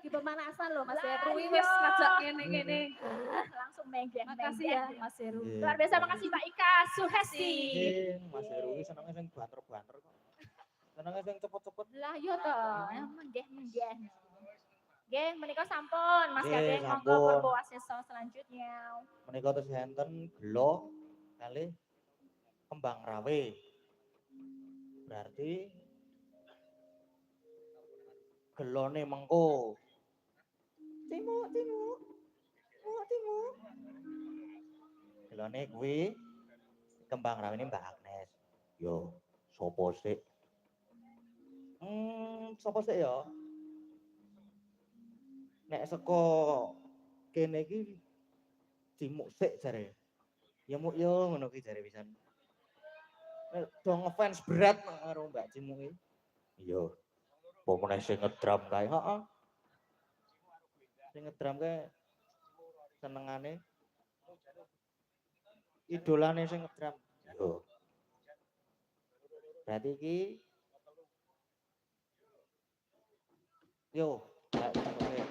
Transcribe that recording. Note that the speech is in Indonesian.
Pemanasan loh Mas Heru Wis wis ngajak ngajak ngene-ngene. langsung menggeh. Makasih ya Mas Heru. Luar biasa, makasih Mbak Ika Suhesti. Mas Heru iki senenge sing banter-banter kok. Senenge sing cepet-cepet. Lah yo to, menggeh. Nggih, menika sampun Mas Nggih, Gading, monggo sampun. purwo wasesa selanjutnya. Menika terus enten gelo kali kembang rawe. Berarti gelone mengko. Timuk. Gelone kuwi kembang rawe ini Mbak Agnes. Yo, sopo sik? Sopo sik ya? Nek saka kene iki cimuk sik jare. Ya muk yo ngono ki jare pisan. Nek do ngefans berat karo Mbak Cimuk iki. Iya. Pomene sing ngedram kae, heeh. Sing ngedram kae senengane idolane sing ngedram. Yo. Berarti iki yo, Mbak Cimuk.